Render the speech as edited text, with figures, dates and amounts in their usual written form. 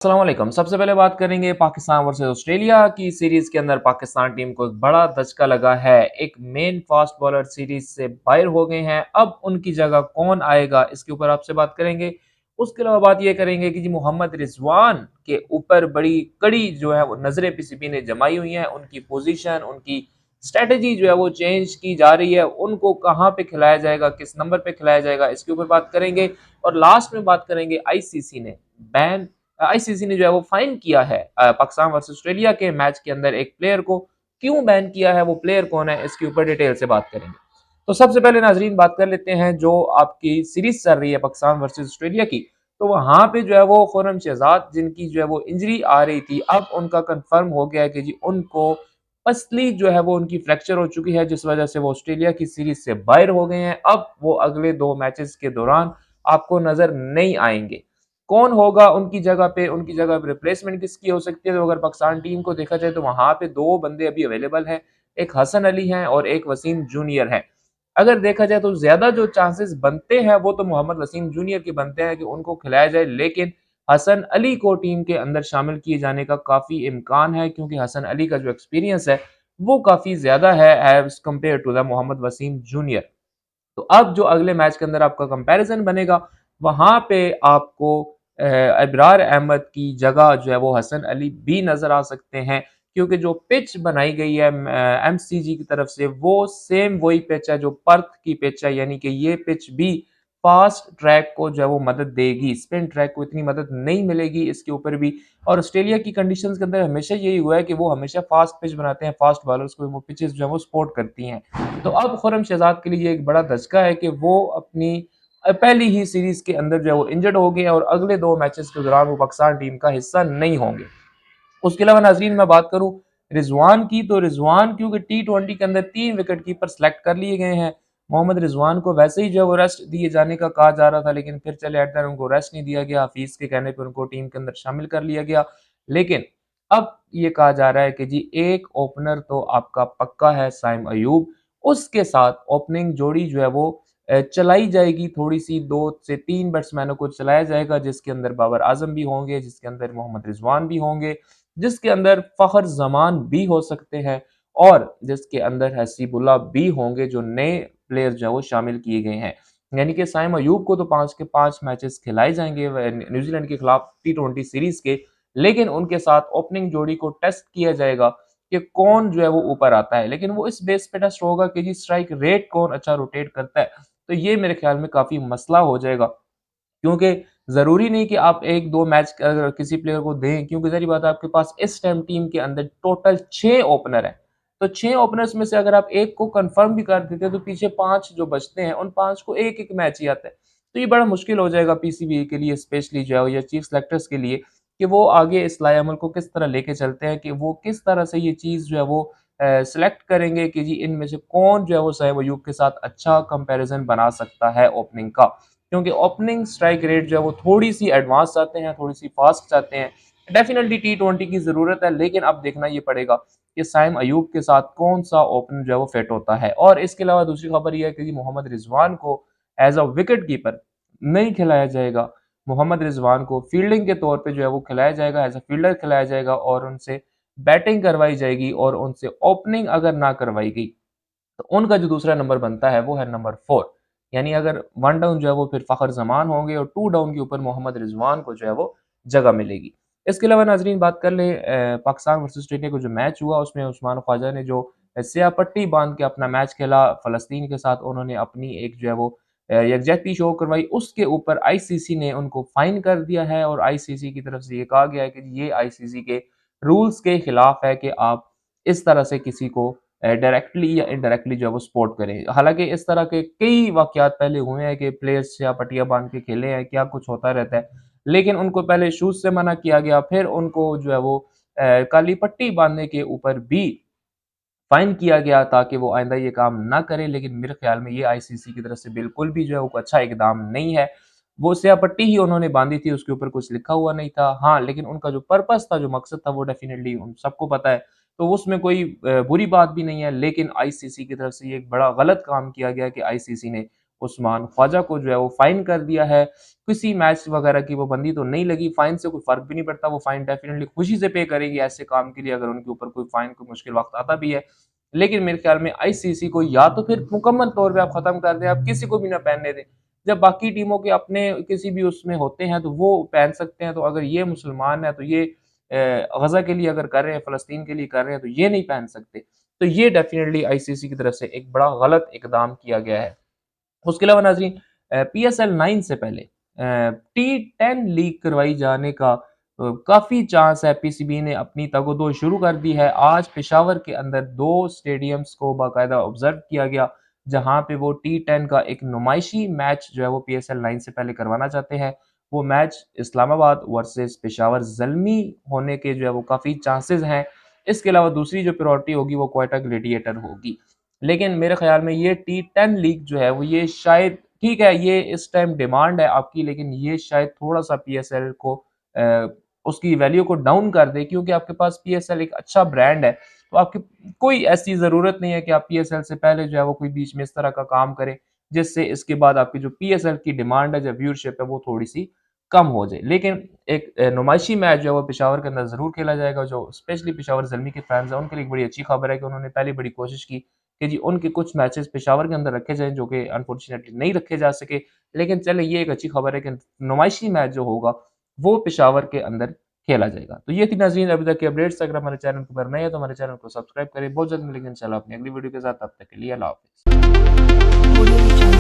अस्सलाम वालेकुम। सबसे पहले बात करेंगे पाकिस्तान वर्सेस ऑस्ट्रेलिया की सीरीज के अंदर पाकिस्तान टीम को एक बड़ा धचका लगा है। एक मेन फास्ट बॉलर सीरीज से बाहर हो गए हैं। अब उनकी जगह कौन आएगा, इसके ऊपर आपसे बात करेंगे। उसके अलावा बात ये करेंगे कि जी मोहम्मद रिजवान के ऊपर बड़ी कड़ी जो है वो नजरें पीसीबी ने जमाई हुई हैं। उनकी पोजीशन, उनकी स्ट्रेटजी जो है वो चेंज की जा रही है। उनको कहाँ पे खिलाया जाएगा, किस नंबर पे खिलाया जाएगा, इसके ऊपर बात करेंगे। और लास्ट में बात करेंगे आईसीसी ने बैन आईसीसी ने जो है वो फाइन किया है पाकिस्तान वर्सेस ऑस्ट्रेलिया के मैच के अंदर एक प्लेयर को। क्यों बैन किया है, वो प्लेयर कौन है, इसके ऊपर डिटेल से बात करेंगे। तो सबसे पहले नाजरीन बात कर लेते हैं जो आपकी सीरीज चल रही है पाकिस्तान वर्सेस ऑस्ट्रेलिया की। तो वहां पे जो है वो खुर्रम शहजाद जिनकी जो है वो इंजरी आ रही थी, अब उनका कंफर्म हो गया है कि जी उनको पसली जो है वो उनकी फ्रैक्चर हो चुकी है, जिस वजह से वो ऑस्ट्रेलिया की सीरीज से बाहर हो गए हैं। अब वो अगले 2 मैचेस के दौरान आपको नजर नहीं आएंगे। कौन होगा उनकी जगह पे, उनकी जगह पे रिप्लेसमेंट किसकी हो सकती है। तो अगर पाकिस्तान टीम को देखा जाए तो वहां पे 2 बंदे अभी अवेलेबल हैं। एक हसन अली हैं और एक वसीम जूनियर है। अगर देखा जाए तो ज्यादा जो चांसेस बनते हैं वो तो मोहम्मद वसीम जूनियर के बनते हैं कि उनको खिलाया जाए, लेकिन हसन अली को टीम के अंदर शामिल किए जाने का काफी इम्कान है, क्योंकि हसन अली का जो एक्सपीरियंस है वो काफी ज्यादा है as compare to the Mohammad Waseem junior. तो अब जो अगले मैच के अंदर आपका कंपैरिजन बनेगा, वहां पे आपको इब्रार अहमद की जगह जो है वो हसन अली भी नजर आ सकते हैं, क्योंकि जो पिच बनाई गई है एमसीजी की तरफ से वो सेम वही पिच है जो पर्थ की पिच है, यानी कि ये पिच भी फास्ट ट्रैक को जो है वो मदद देगी, स्पिन ट्रैक को इतनी मदद नहीं मिलेगी इसके ऊपर भी। और ऑस्ट्रेलिया की कंडीशंस के अंदर हमेशा यही हुआ है कि वो हमेशा फास्ट पिच बनाते हैं, फास्ट बॉलर्स को वो पिचेस जो है वो सपोर्ट करती हैं। तो अब खुर्रम शहजाद के लिए एक बड़ा धचका है कि वो अपनी पहली ही सीरीज के अंदर जो है वो इंजर्ड हो गए और अगले 2 मैचेस के दौरान वो पाकिस्तान टीम का हिस्सा नहीं होंगे। उसके अलावा नाजरीन मैं बात करूं रिजवान की, तो रिजवान क्योंकि T20 के अंदर 3 विकेट कीपर सेलेक्ट कर लिए गए हैं। मोहम्मद रिजवान को वैसे ही जो है वो रेस्ट दिए जाने का कहा जा रहा था, लेकिन फिर चले एट उनको रेस्ट नहीं दिया गया। हफीज के कहने पर उनको टीम के अंदर शामिल कर लिया गया। लेकिन अब ये कहा जा रहा है कि जी एक ओपनर तो आपका पक्का है, साइम अयूब। उसके साथ ओपनिंग जोड़ी जो है वो चलाई जाएगी, थोड़ी सी 2 से 3 बैट्समैनों को चलाया जाएगा, जिसके अंदर बाबर आजम भी होंगे, जिसके अंदर मोहम्मद रिजवान भी होंगे, जिसके अंदर फखर जमान भी हो सकते हैं और जिसके अंदर हसीबुल्ला भी होंगे, जो नए प्लेयर जो है वो शामिल किए गए हैं। यानी कि साइम अयूब को तो 5 के 5 मैचेस खिलाए जाएंगे न्यूजीलैंड के खिलाफ T20 सीरीज के, लेकिन उनके साथ ओपनिंग जोड़ी को टेस्ट किया जाएगा कि कौन जो है वो ऊपर आता है। लेकिन वो इस बेस पे टेस्ट होगा कि जी स्ट्राइक रेट कौन अच्छा रोटेट करता है। तो ये मेरे ख्याल में काफी मसला हो जाएगा, क्योंकि जरूरी नहीं कि आप 1-2 मैच अगर किसी प्लेयर को दें, क्योंकि जरी बात है आपके पास इस टाइम टीम के अंदर टोटल 6 ओपनर है। तो 6 ओपनर्स में से अगर आप एक को कंफर्म भी कर देते हैं तो पीछे 5 जो बचते हैं उन 5 को एक एक मैच ही आता है। तो ये बड़ा मुश्किल हो जाएगा पीसीबी के लिए, स्पेशली जो है या चीफ सेलेक्टर्स के लिए, कि वो आगे इस लाएमल को किस तरह लेके चलते हैं, कि वो किस तरह से ये चीज जो है वो सेलेक्ट करेंगे कि जी इनमें से कौन जो है वो साइम अयूब के साथ अच्छा कंपैरिजन बना सकता है ओपनिंग का। क्योंकि ओपनिंग स्ट्राइक रेट जो है वो थोड़ी सी एडवांस चाहते हैं, थोड़ी सी फास्ट चाहते हैं। डेफिनेटली T20 की जरूरत है, लेकिन अब देखना ये पड़ेगा कि साइम अयूब के साथ कौन सा ओपनर जो है वो फिट होता है। और इसके अलावा दूसरी खबर यह है कि मोहम्मद रिजवान को एज अ विकेट कीपर नहीं खिलाया जाएगा। मोहम्मद रिजवान को फील्डिंग के तौर पे जो है वो खिलाया जाएगा, एज अ फील्डर खिलाया जाएगा और उनसे बैटिंग करवाई जाएगी। और उनसे ओपनिंग अगर ना करवाई गई तो उनका जो दूसरा नंबर बनता है वो है नंबर 4। यानी अगर 1 डाउन जो है वो फिर फखर जमान होंगे और 2 डाउन के ऊपर मोहम्मद रिजवान को जो है वो जगह मिलेगी। इसके अलावा नाजरीन बात कर ले पाकिस्तान वर्सेस ऑस्ट्रेलिया को जो मैच हुआ उसमें उस्मान ख्वाजा ने जो स्याह पट्टी बांध के अपना मैच खेला फलस्तीन के साथ, उन्होंने अपनी एक जो है वो यकजहती शो करवाई। उसके ऊपर आईसीसी ने उनको फाइन कर दिया है और आईसीसी की तरफ से ये कहा गया है कि ये आईसीसी के रूल्स के खिलाफ है कि आप इस तरह से किसी को डायरेक्टली या इनडायरेक्टली जो है वो सपोर्ट करें। हालांकि इस तरह के कई वाकयात पहले हुए हैं कि प्लेयर्स या पटिया बांध के खेले हैं, क्या कुछ होता रहता है, लेकिन उनको पहले शूज से मना किया गया, फिर उनको जो है वो काली पट्टी बांधने के ऊपर भी फाइन किया गया ताकि वो आइंदा ये काम ना करे। लेकिन मेरे ख्याल में ये आईसीसी की तरफ से बिल्कुल भी जो है वो अच्छा इकदाम नहीं है। वो स्याह पट्टी ही उन्होंने बांधी थी, उसके ऊपर कुछ लिखा हुआ नहीं था। हाँ, लेकिन उनका जो पर्पस था, जो मकसद था, वो डेफिनेटली उन सबको पता है, तो उसमें कोई बुरी बात भी नहीं है। लेकिन आईसीसी की तरफ से ये एक बड़ा गलत काम किया गया कि आईसीसी ने उस्मान ख्वाजा को जो है वो फाइन कर दिया है। किसी मैच वगैरह की पाबंदी तो नहीं लगी, फाइन से कोई फर्क भी नहीं पड़ता, वो फाइन डेफिनेटली खुशी से पे करेंगे ऐसे काम के लिए अगर उनके ऊपर कोई फाइन कोई मुश्किल वक्त आता भी है। लेकिन मेरे ख्याल में आईसीसी को या तो फिर मुकम्मल तौर पे आप खत्म कर दें, आप किसी को भी ना पहनने दें। जब बाकी टीमों के अपने किसी भी उसमें होते हैं तो वो पहन सकते हैं, तो अगर ये मुसलमान है तो ये गजा के लिए अगर कर रहे हैं, फलस्तीन के लिए कर रहे हैं, तो ये नहीं पहन सकते। तो ये डेफिनेटली आईसीसी की तरफ से एक बड़ा गलत इकदाम किया गया है। उसके अलावा नाजरीन, पीएसएल 9 से पहले टी10 लीग करवाई जाने का काफ़ी चांस है। पीसीबी ने अपनी तगोदो शुरू कर दी है। आज पेशावर के अंदर 2 स्टेडियम्स को बाकायदा ऑब्जर्व किया गया, जहां पे वो टी10 का एक नुमाइशी मैच जो है वो पीएसएल 9 से पहले करवाना चाहते हैं। वो मैच इस्लामाबाद वर्सेस पेशावर ज़ल्मी होने के जो है वो काफ़ी चांसेस हैं। इसके अलावा दूसरी जो प्रायोरिटी होगी वो क्वेटा ग्लेडिएटर होगी। लेकिन मेरे ख्याल में ये टी10 लीग जो है वो ये शायद ठीक है, ये इस टाइम डिमांड है आपकी, लेकिन ये शायद थोड़ा-सा पीएसएल को अ, उसकी वैल्यू को डाउन कर दे, क्योंकि आपके पास पीएसएल एक अच्छा ब्रांड है। तो आपकी कोई ऐसी ज़रूरत नहीं है कि आप पीएसएल से पहले जो है वो कोई बीच में इस तरह का काम करें, जिससे इसके बाद आपकी जो पीएसएल की डिमांड है, जो व्यूअरशिप है, वो थोड़ी-सी कम हो जाए। लेकिन एक नुमाइशी मैच जो है वो पेशावर के अंदर ज़रूर खेला जाएगा। जो स्पेशली पेशावर ज़ल्मी के फैन्स हैं, उनके लिए एक बड़ी अच्छी खबर है कि उन्होंने पहले बड़ी कोशिश की कि जी उनके कुछ मैचेस पेशावर के अंदर रखे जाएँ, जो कि अनफॉर्चुनेटली नहीं रखे जा सके। लेकिन चलें, ये एक अच्छी खबर है कि नुमाइशी मैच जो होगा वो पेशावर के अंदर खेला जाएगा। तो ये थी नाज़रीन अभी तक की अपडेट्स। अगर हमारे चैनल पर नए हैं तो हमारे चैनल को सब्सक्राइब करें। बहुत जल्द मिलेंगे इंशाल्लाह अपनी अगली वीडियो के साथ। तब तक के लिए अल्लाह हाफ़िज़।